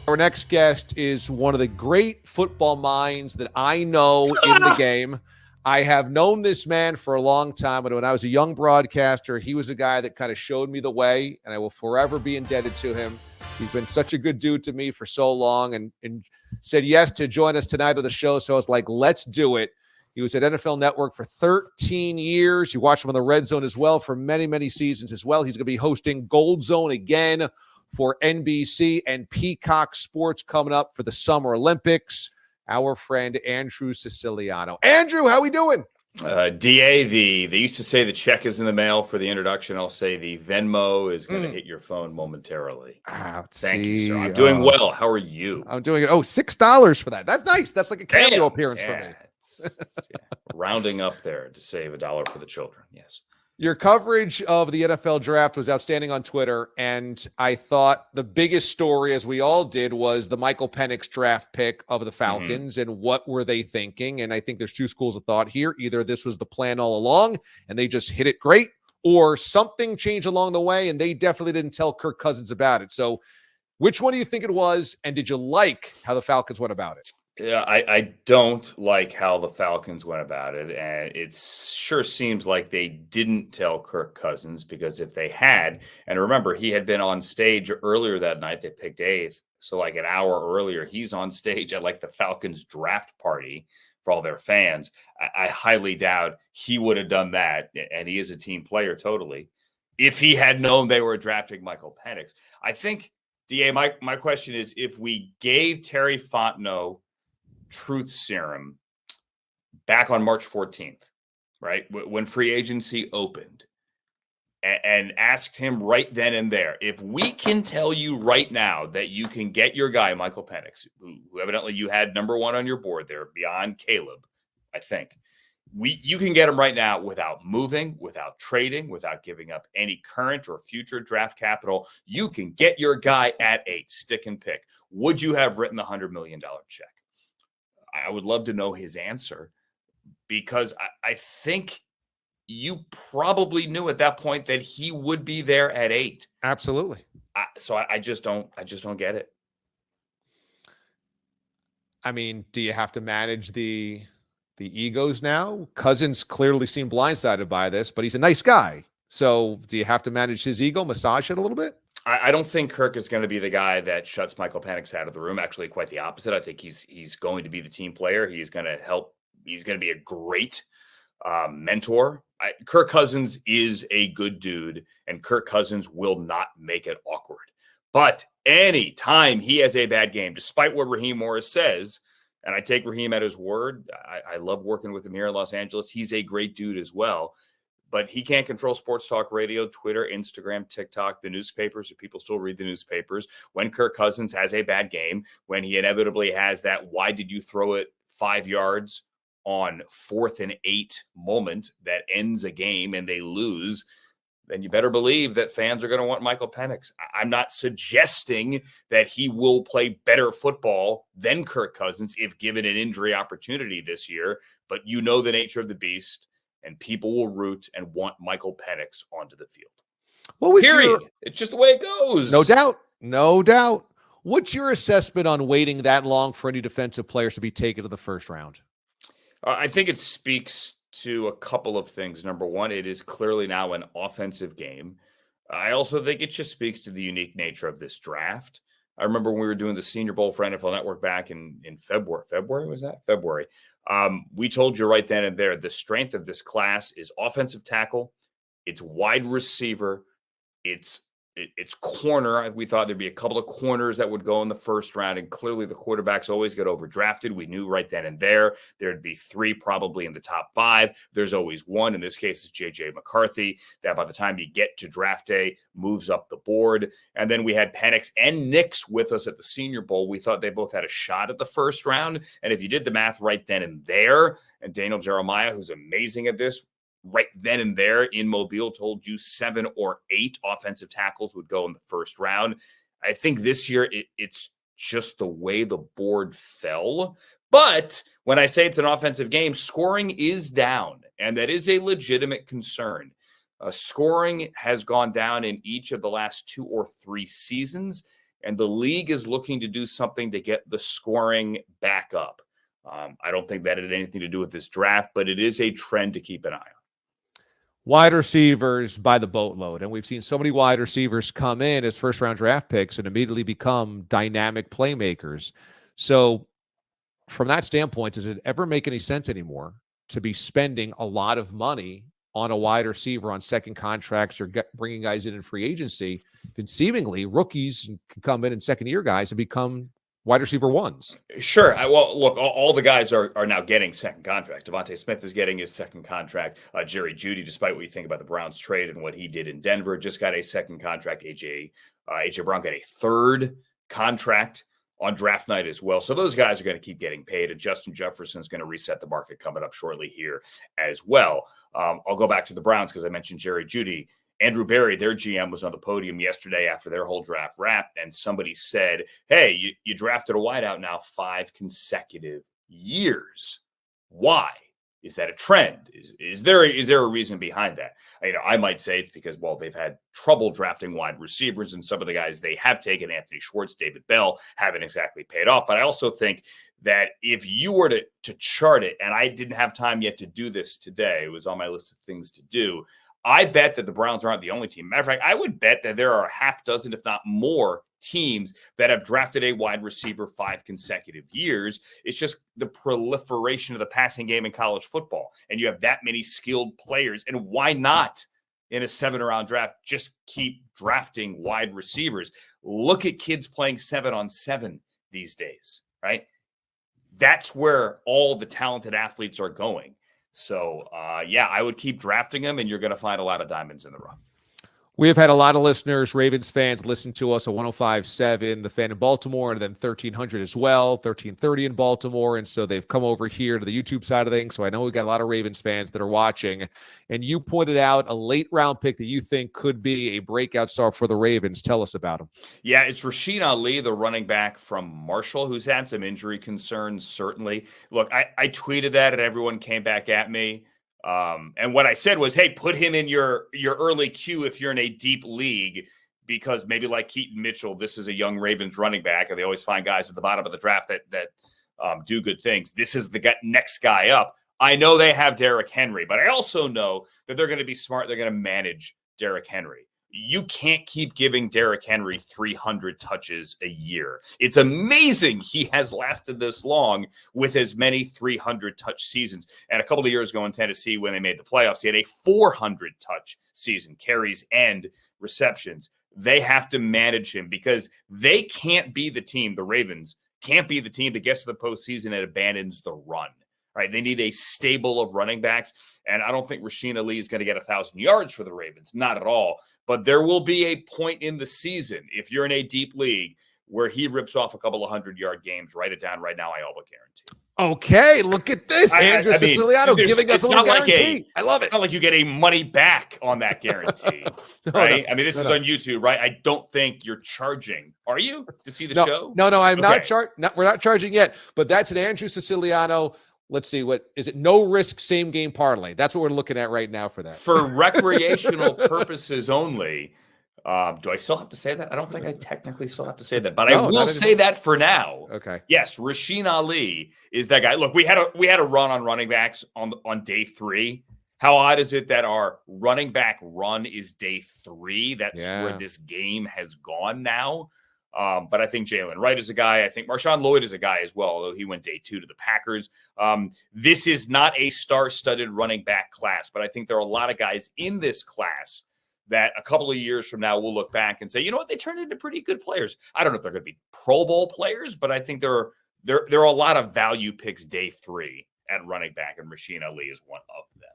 Our next guest is one of the great football minds that I know in the game. I have known this man for a long time, but when I was a young broadcaster, he was a guy that kind of showed me the way, and I will forever be indebted to him. He's been such a good dude to me for so long and said yes to join us tonight on the show. So I was like, let's do it. He was at NFL Network for 13 years. You watched him on the Red Zone as well for many, many seasons as well. He's going to be hosting Gold Zone again for NBC and Peacock Sports coming up for the Summer Olympics. Our friend Andrew Siciliano. Andrew, how we doing? DA, they used to say the check is in the mail for the introduction. I'll say the Venmo is going to hit your phone momentarily. Thank you, sir. I'm doing well. How are you? I'm doing it. Oh, $6 for that. That's nice. That's like a cameo appearance for me. It's rounding up there to save $1 for the children. Yes. Your coverage of the NFL draft was outstanding on Twitter, and I thought the biggest story, as we all did, was the Michael Penix draft pick of the Falcons and what were they thinking. And I think there's two schools of thought here. Either this was the plan all along and they just hit it great, or something changed along the way and they definitely didn't tell Kirk Cousins about it. So which one do you think it was, and did you like how the Falcons went about it? Yeah, I don't like how the Falcons went about it, and it sure seems like they didn't tell Kirk Cousins, because if they had, and remember, he had been on stage earlier that night, they picked 8th, so like an hour earlier, he's on stage at like the Falcons draft party for all their fans. I highly doubt he would have done that, and he is a team player totally, if he had known they were drafting Michael Penix. I think, DA, my question is, if we gave Terry Fontenot truth serum back on March 14th, right, when free agency opened, and asked him right then and there, if we can tell you right now that you can get your guy, Michael Penix, who evidently you had number 1 on your board there beyond Caleb, I think, you can get him right now without moving, without trading, without giving up any current or future draft capital. You can get your guy at 8, stick and pick. Would you have written the $100 million check? I would love to know his answer, because I think you probably knew at that point that he would be there at 8. Absolutely. So I just don't get it. I mean, do you have to manage the egos now? Cousins clearly seemed blindsided by this, but he's a nice guy. So do you have to manage his ego, massage it a little bit? I don't think Kirk is going to be the guy that shuts Michael Penix out of the room. Actually, quite the opposite. I think he's going to be the team player. He's going to help. He's going to be a great mentor. Kirk Cousins is a good dude, and Kirk Cousins will not make it awkward. But any time he has a bad game, despite what Raheem Morris says, and I take Raheem at his word, I love working with him here in Los Angeles. He's a great dude as well. But he can't control sports talk radio, Twitter, Instagram, TikTok, the newspapers, if people still read the newspapers. When Kirk Cousins has a bad game, when he inevitably has that why did you throw it 5 yards on 4th and 8 moment that ends a game and they lose, then you better believe that fans are going to want Michael Penix. I'm not suggesting that he will play better football than Kirk Cousins if given an injury opportunity this year, but you know the nature of the beast. And people will root and want Michael Penix onto the field. Period. It's just the way it goes. No doubt. No doubt. What's your assessment on waiting that long for any defensive players to be taken to the first round? I think it speaks to a couple of things. Number one, it is clearly now an offensive game. I also think it just speaks to the unique nature of this draft. I remember when we were doing the Senior Bowl for NFL Network back in February. February, was that? February. We told you right then and there, the strength of this class is offensive tackle, it's wide receiver, it's corner. We thought there'd be a couple of corners that would go in the first round, and clearly the quarterbacks always get overdrafted. We knew right then and there there'd be 3 probably in the top 5. There's always one. In this case, it's J.J. McCarthy, that by the time you get to draft day moves up the board. And then we had Penix and Nix with us at the Senior Bowl. We thought they both had a shot at the first round. And if you did the math right then and there, and Daniel Jeremiah, who's amazing at this, right then and there in Mobile told you 7 or 8 offensive tackles would go in the first round. I think this year it's just the way the board fell. But when I say it's an offensive game, scoring is down, and that is a legitimate concern. Scoring has gone down in each of the last 2 or 3 seasons. and the league is looking to do something to get the scoring back up. I don't think that had anything to do with this draft, but it is a trend to keep an eye on. Wide receivers by the boatload. And we've seen so many wide receivers come in as first-round draft picks and immediately become dynamic playmakers. So from that standpoint, does it ever make any sense anymore to be spending a lot of money on a wide receiver on second contracts or bringing guys in free agency? Then seemingly rookies can come in and second-year guys and become wide receiver ones. Sure. Well, look, all the guys are now getting second contracts. Devontae Smith is getting his second contract. Jerry Jeudy, despite what you think about the Browns trade and what he did in Denver, just got a second contract. AJ Brown got a third contract on draft night as well. So those guys are going to keep getting paid, and Justin Jefferson is going to reset the market coming up shortly here as well. I'll go back to the Browns because I mentioned Jerry Jeudy. Andrew Berry, their GM, was on the podium yesterday after their whole draft wrap, and somebody said, hey, you drafted a wideout now 5 consecutive years. Why? Is that a trend? Is there a reason behind that? I might say it's because, well, they've had trouble drafting wide receivers, and some of the guys they have taken, Anthony Schwartz, David Bell, haven't exactly paid off. But I also think that if you were to chart it, and I didn't have time yet to do this today, it was on my list of things to do, I bet that the Browns aren't the only team. Matter of fact, I would bet that there are a half dozen, if not more, teams that have drafted a wide receiver 5 consecutive years. It's just the proliferation of the passing game in college football. And you have that many skilled players. And why not, in a 7-round draft, just keep drafting wide receivers? Look at kids playing 7-on-7 these days, right? That's where all the talented athletes are going. So, I would keep drafting them, and you're going to find a lot of diamonds in the rough. We have had a lot of listeners, Ravens fans, listen to us at 105.7, The Fan in Baltimore, and then 1300 as well, 1330 in Baltimore. And so they've come over here to the YouTube side of things. So I know we've got a lot of Ravens fans that are watching. And you pointed out a late round pick that you think could be a breakout star for the Ravens. Tell us about him. Yeah, it's Rasheen Ali, the running back from Marshall, who's had some injury concerns, certainly. Look, I tweeted that, and everyone came back at me. And what I said was, hey, put him in your early queue if you're in a deep league, because maybe like Keaton Mitchell, this is a young Ravens running back, and they always find guys at the bottom of the draft that do good things. This is the next guy up. I know they have Derrick Henry, but I also know that they're going to be smart. They're going to manage Derrick Henry. You can't keep giving Derrick Henry 300 touches a year. It's amazing he has lasted this long with as many 300 touch seasons. And a couple of years ago in Tennessee, when they made the playoffs, he had a 400 touch season, carries and receptions. They have to manage him because they can't be the team, the Ravens can't be the team that gets to the postseason and abandons the run. Right? They need a stable of running backs. And I don't think Rasheen Ali is going to get 1,000 yards for the Ravens. Not at all. But there will be a point in the season, if you're in a deep league, where he rips off a couple of 100-yard games. Write it down right now. I all but guarantee. Okay, look at this. Andrew Siciliano giving us a little guarantee. I love it. It's not like you get a money back on that guarantee, right? I mean, this is on YouTube, right? I don't think you're charging. Are you to see the show? No, I'm not charging. We're not charging yet. But that's an Andrew Siciliano. Let's see, what is it? No risk, same game parlay. That's what we're looking at right now for that. For recreational purposes only. Do I still have to say that? I don't think I technically still have to say that, but I will say that for now. Okay. Yes, Rasheen Ali is that guy. Look, we had a run on running backs on day 3. How odd is it that our running back run is day 3? That's where this game has gone now. But I think Jalen Wright is a guy. I think Marshawn Lloyd is a guy as well, although he went day 2 to the Packers. This is not a star-studded running back class, but I think there are a lot of guys in this class that a couple of years from now we'll look back and say, you know what, they turned into pretty good players. I don't know if they're going to be Pro Bowl players, but I think there are a lot of value picks day 3 at running back, and Rasheen Ali is one of them.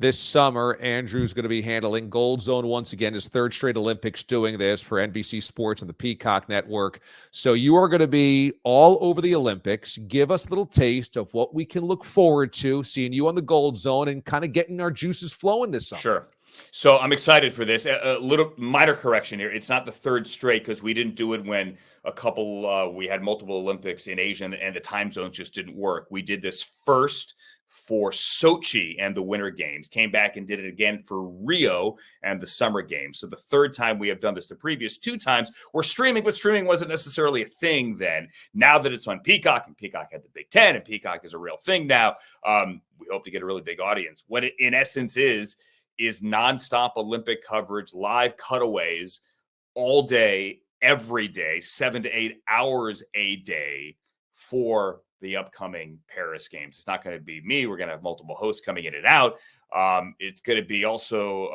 This summer, Andrew's going to be handling Gold Zone once again, his 3rd straight Olympics doing this for NBC Sports and the Peacock Network. So you are going to be all over the Olympics. Give us a little taste of what we can look forward to, seeing you on the Gold Zone and kind of getting our juices flowing this summer. Sure. So I'm excited for this. A little minor correction here. It's not the 3rd straight because we didn't do it when we had multiple Olympics in Asia and the time zones just didn't work. We did this first for Sochi and the Winter Games, came back and did it again for Rio and the Summer Games. So the third time we have done this. The previous 2 times were streaming, but streaming wasn't necessarily a thing then. Now that it's on Peacock, and Peacock had the Big Ten, and Peacock is a real thing now, we hope to get a really big audience. What it in essence is nonstop Olympic coverage, live cutaways all day, every day, 7 to 8 hours a day for the upcoming Paris Games. It's not going to be me. We're going to have multiple hosts coming in and out. It's going to be also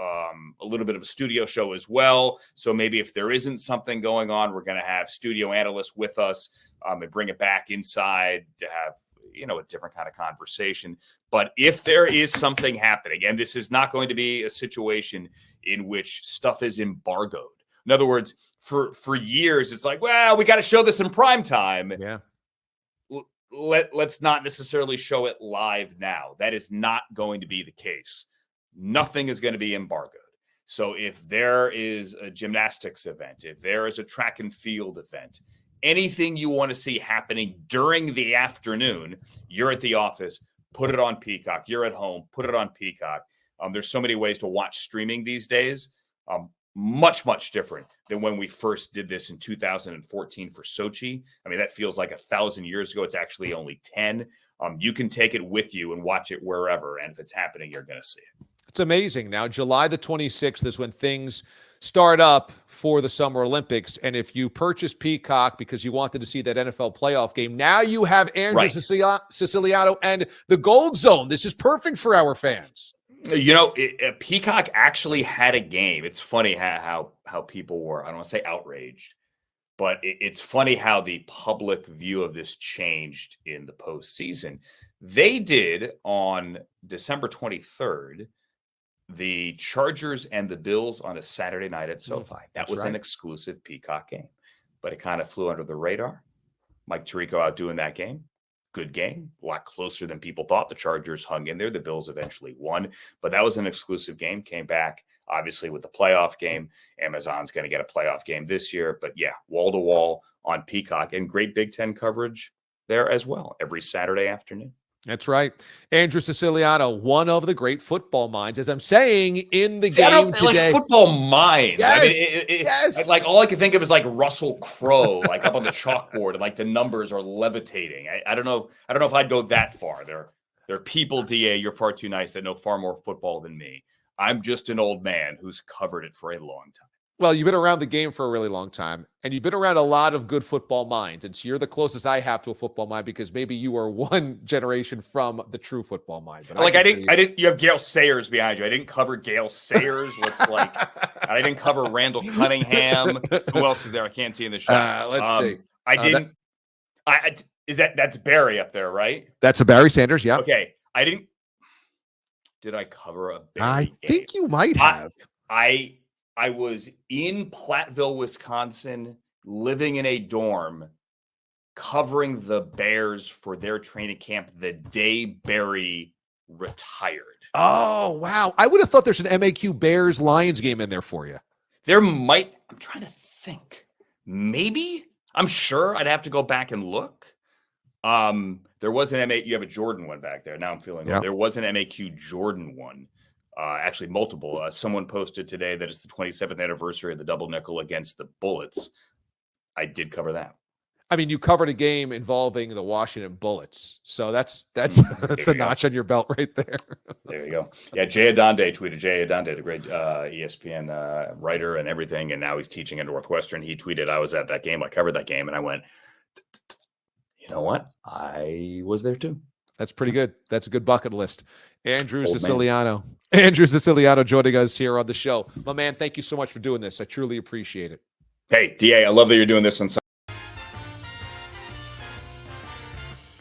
a little bit of a studio show as well. So maybe if there isn't something going on, we're going to have studio analysts with us and bring it back inside to have, a different kind of conversation. But if there is something happening, and this is not going to be a situation in which stuff is embargoed. In other words, for years, it's like, well, we got to show this in prime time. Yeah. Let's not necessarily show it live now. That is not going to be the case. Nothing is going to be embargoed. So if there is a gymnastics event, if there is a track and field event, anything you want to see happening during the afternoon, you're at the office, put it on Peacock. You're at home, put it on Peacock. There's so many ways to watch streaming these days. Much, much different than when we first did this in 2014 for Sochi. I mean, that feels like 1,000 years ago. It's actually only 10. You can take it with you and watch it wherever. And if it's happening, you're going to see it. It's amazing. Now, July the 26th is when things start up for the Summer Olympics. And if you purchase Peacock because you wanted to see that NFL playoff game, now you have Andrew Siciliano and the Gold Zone. This is perfect for our fans. Peacock actually had a game. It's funny how people were, I don't want to say outraged, but it's funny how the public view of this changed in the postseason. They did on December 23rd, the Chargers and the Bills on a Saturday night at SoFi. That was an exclusive Peacock game, but it kind of flew under the radar. Mike Tirico out doing that game. Good game, a lot closer than people thought. The Chargers hung in there. The Bills eventually won, but that was an exclusive game. Came back, obviously, with the playoff game. Amazon's going to get a playoff game this year, but yeah, wall to wall on Peacock, and great Big Ten coverage there as well every Saturday afternoon. That's right. Andrew Siciliano, one of the great football minds, as I'm saying in the game today. Like football minds. Yes, I mean, yes. Like all I can think of is like Russell Crowe, like up on the chalkboard, and like the numbers are levitating. I don't know if I'd go that far. There are people, DA, you're far too nice, that know far more football than me. I'm just an old man who's covered it for a long time. Well, you've been around the game for a really long time, and you've been around a lot of good football minds. And so you're the closest I have to a football mind because maybe you are one generation from the true football mind. But I didn't. You have Gale Sayers behind you. I didn't cover Gale Sayers. I didn't cover Randall Cunningham. Who else is there? I can't see in the shot. Let's see. I didn't. That's Barry up there, right? That's a Barry Sanders. Yeah. Okay. I didn't. Did I cover a Barry I game? think you might have. I was in Platteville, Wisconsin, living in a dorm, covering the Bears for their training camp the day Barry retired. Oh, wow. I would have thought there's an MAQ Bears-Lions game in there for you. There might. I'm trying to think. Maybe. I'm sure I'd have to go back and look. There was an MAQ. You have a Jordan one back there. Now I'm feeling There was an MAQ Jordan one. Actually, multiple. Someone posted today that it's the 27th anniversary of the double nickel against the Bullets. I did cover that. I mean, you covered a game involving the Washington Bullets, so that's a notch on your belt right there. There you go. Yeah, Jay Adonde tweeted. Jay Adonde, the great ESPN writer and everything, and now he's teaching at Northwestern. He tweeted, "I was at that game. I covered that game," and I went, "You know what? I was there too." That's pretty good. That's a good bucket list. Andrew Siciliano. Andrew Siciliano joining us here on the show. My man, thank you so much for doing this. I truly appreciate it. Hey, DA, I love that you're doing this on